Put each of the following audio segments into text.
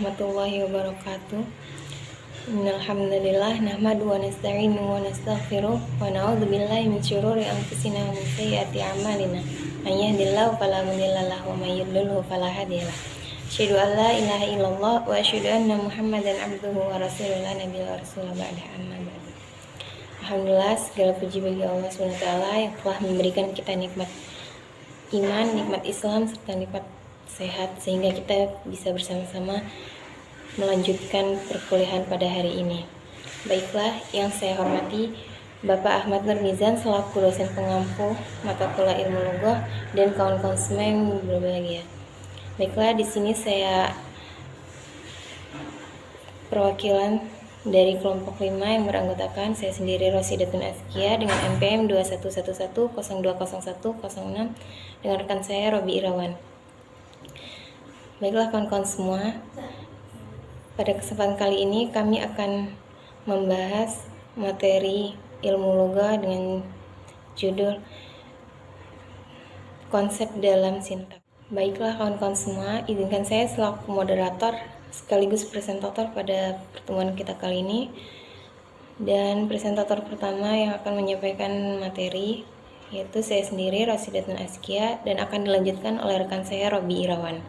warahmatullahi wabarakatuh. Innalhamdulillah nahmadu wa nasta'inu wa nastaghfiruh wa na'udzubillahi min syururi anfusina wa min sayyiati a'malina. May yahdihillahu fala mudilla lahu wa may yudlilhu fala hadiyalah. Asyhadu an la ilaha illallah wa asyhadu anna Muhammadan abduhu wa rasuluhu la nabiyya wa rasulullah ba'da amma ba'du. Alhamdulillah, segala puji bagi Allah SWT yang telah memberikan kita nikmat iman, nikmat Islam, serta nikmat sehat sehingga kita bisa bersama-sama melanjutkan perkuliahan pada hari ini. Baiklah, yang saya hormati Bapak Ahmad Nurmizan selaku dosen pengampu mata kuliah ilmu lugah dan kawan-kawan semua yang berbahagia. Baiklah, di sini saya perwakilan dari kelompok 5 yang beranggotakan saya sendiri Rosidatun Azkia dengan NPM 2111020106 dengan rekan saya Robi Irawan. Baiklah kawan-kawan semua, pada kesempatan kali ini kami akan membahas materi ilmu lugah dengan judul konsep dalam sintaks. Baiklah kawan-kawan semua, izinkan saya selaku moderator sekaligus presentator pada pertemuan kita kali ini. Dan presentator pertama yang akan menyampaikan materi yaitu saya sendiri Rosidatun Azkia dan akan dilanjutkan oleh rekan saya Robi Irawan.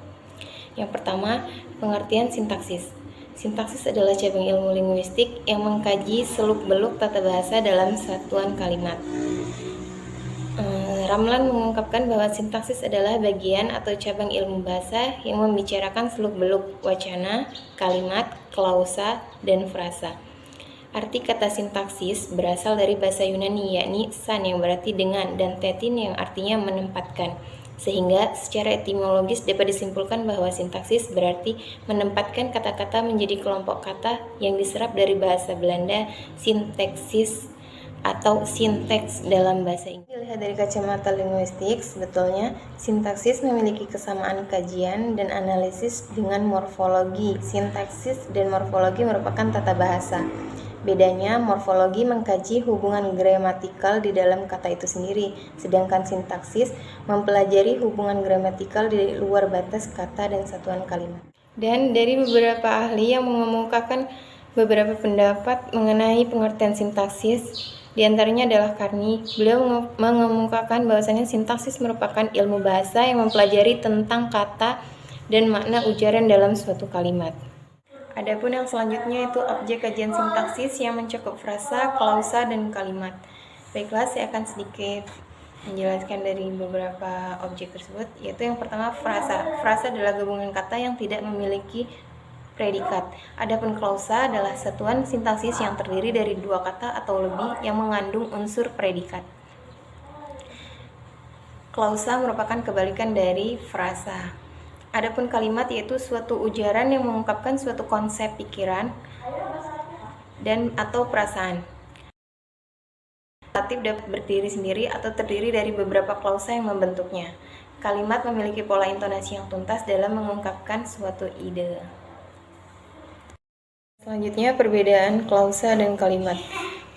Yang pertama, pengertian sintaksis. Sintaksis adalah cabang ilmu linguistik yang mengkaji seluk-beluk tata bahasa dalam satuan kalimat. Ramlan mengungkapkan bahwa sintaksis adalah bagian atau cabang ilmu bahasa yang membicarakan seluk-beluk wacana, kalimat, klausa, dan frasa. Arti kata sintaksis berasal dari bahasa Yunani yakni san yang berarti dengan dan tetin yang artinya menempatkan. Sehingga secara etimologis dapat disimpulkan bahwa sintaksis berarti menempatkan kata-kata menjadi kelompok kata yang diserap dari bahasa Belanda sintaksis atau sinteks dalam bahasa Inggris. Dilihat dari kacamata linguistik, sebetulnya sintaksis memiliki kesamaan kajian dan analisis dengan morfologi. Sintaksis dan morfologi merupakan tata bahasa. Bedanya, morfologi mengkaji hubungan gramatikal di dalam kata itu sendiri, sedangkan sintaksis mempelajari hubungan gramatikal di luar batas kata dan satuan kalimat. Dan dari beberapa ahli yang mengemukakan beberapa pendapat mengenai pengertian sintaksis, di antaranya adalah Karni. Beliau mengemukakan bahwasanya sintaksis merupakan ilmu bahasa yang mempelajari tentang kata dan makna ujaran dalam suatu kalimat. Adapun yang selanjutnya itu objek kajian sintaksis yang mencakup frasa, klausa, dan kalimat. Baiklah, saya akan sedikit menjelaskan dari beberapa objek tersebut, yaitu yang pertama frasa. Frasa adalah gabungan kata yang tidak memiliki predikat. Adapun klausa adalah satuan sintaksis yang terdiri dari dua kata atau lebih yang mengandung unsur predikat. Klausa merupakan kebalikan dari frasa. Adapun kalimat yaitu suatu ujaran yang mengungkapkan suatu konsep pikiran dan atau perasaan. Relatif dapat berdiri sendiri atau terdiri dari beberapa klausa yang membentuknya. Kalimat memiliki pola intonasi yang tuntas dalam mengungkapkan suatu ide. Selanjutnya, perbedaan klausa dan kalimat.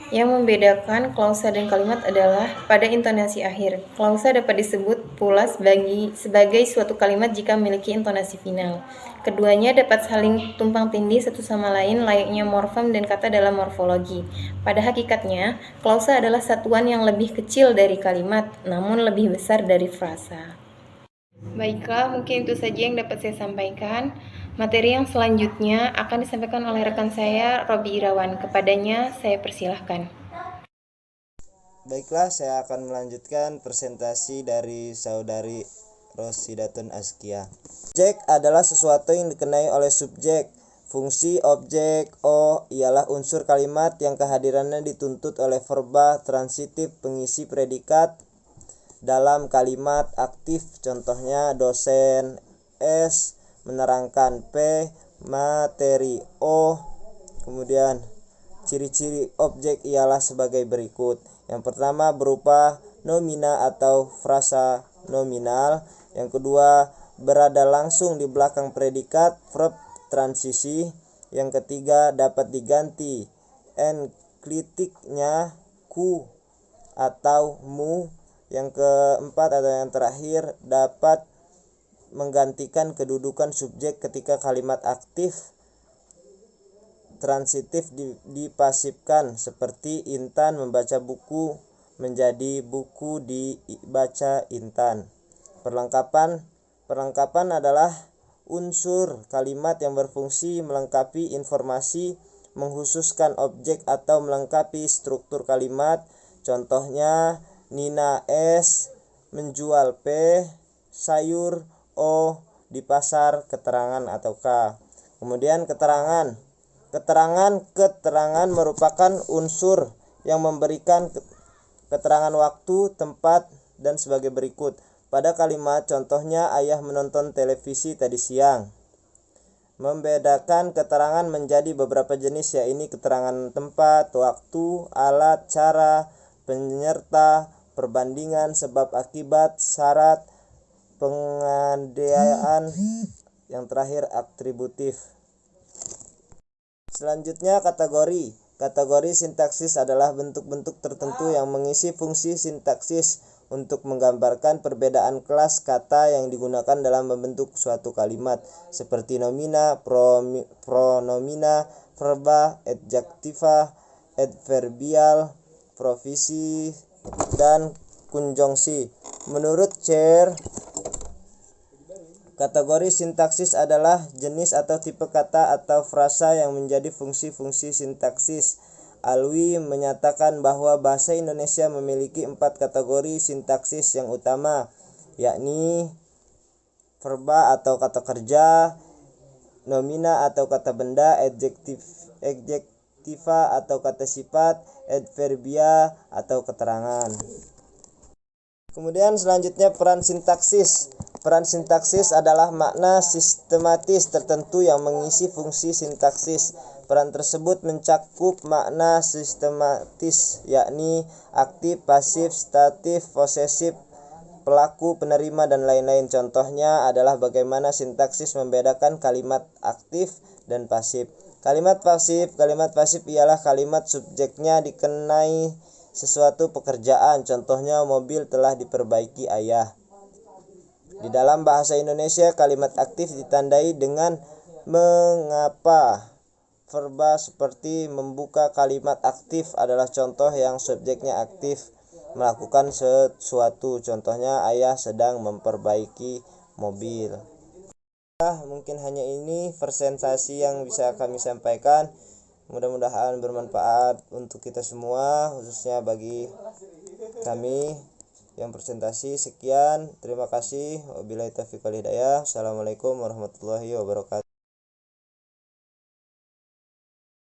Yang membedakan klausa dan kalimat adalah pada intonasi akhir. Klausa dapat disebut pula sebagai suatu kalimat jika memiliki intonasi final. Keduanya dapat saling tumpang tindih satu sama lain layaknya morfem dan kata dalam morfologi. Pada hakikatnya, klausa adalah satuan yang lebih kecil dari kalimat, namun lebih besar dari frasa. Baiklah, mungkin itu saja yang dapat saya sampaikan. Materi yang selanjutnya akan disampaikan oleh rekan saya, Robi Irawan. Kepadanya saya persilahkan. Baiklah, saya akan melanjutkan presentasi dari saudari Rosidatun Azkia. Objek adalah sesuatu yang dikenai oleh subjek. Fungsi objek O ialah unsur kalimat yang kehadirannya dituntut oleh verba transitif pengisi predikat dalam kalimat aktif. Contohnya dosen S menerangkan P materi O. Kemudian ciri-ciri objek ialah sebagai berikut. Yang pertama berupa nomina atau frasa nominal. Yang kedua berada langsung di belakang predikat verb transisi. Yang ketiga dapat diganti enklitiknya ku atau mu. Yang keempat atau yang terakhir dapat menggantikan kedudukan subjek ketika kalimat aktif transitif dipasifkan, seperti Intan membaca buku menjadi buku dibaca Intan. Perlengkapan adalah unsur kalimat yang berfungsi melengkapi informasi, mengkhususkan objek atau melengkapi struktur kalimat. Contohnya, Nina S menjual P sayur O di pasar, keterangan atau K. Kemudian keterangan merupakan unsur yang memberikan keterangan waktu, tempat, dan sebagai berikut. Pada kalimat contohnya, ayah menonton televisi tadi siang. Membedakan keterangan menjadi beberapa jenis, yaitu keterangan tempat, waktu, alat, cara, penyerta, perbandingan, sebab akibat, syarat, penganiayaan, yang terakhir atributif. Selanjutnya kategori sintaksis adalah bentuk-bentuk tertentu yang mengisi fungsi sintaksis untuk menggambarkan perbedaan kelas kata yang digunakan dalam membentuk suatu kalimat, seperti nomina, pronomina, verba, adjektiva, adverbial, profesi, dan konjungsi. Menurut Cher, kategori sintaksis adalah jenis atau tipe kata atau frasa yang menjadi fungsi-fungsi sintaksis. Alwi menyatakan bahwa bahasa Indonesia memiliki 4 kategori sintaksis yang utama, yakni verba atau kata kerja, nomina atau kata benda, adjektiva atau kata sifat, adverbia atau keterangan. Kemudian selanjutnya peran sintaksis. Peran sintaksis adalah makna sistematis tertentu yang mengisi fungsi sintaksis. Peran tersebut mencakup makna sistematis, yakni aktif, pasif, statif, posesif, pelaku, penerima, dan lain-lain. Contohnya adalah bagaimana sintaksis membedakan kalimat aktif dan pasif. Kalimat pasif ialah kalimat subjeknya dikenai sesuatu pekerjaan. Contohnya, mobil telah diperbaiki ayah. Di dalam bahasa Indonesia, kalimat aktif ditandai dengan mengapa. Verba seperti membuka kalimat aktif adalah contoh yang subjeknya aktif melakukan sesuatu. Contohnya, ayah sedang memperbaiki mobil. Mungkin hanya ini presentasi yang bisa kami sampaikan. Mudah-mudahan bermanfaat untuk kita semua, khususnya bagi kami yang presentasi. Sekian, terima kasih. Wabillahi taufiq wal hidayah. Assalamualaikum warahmatullahi wabarakatuh.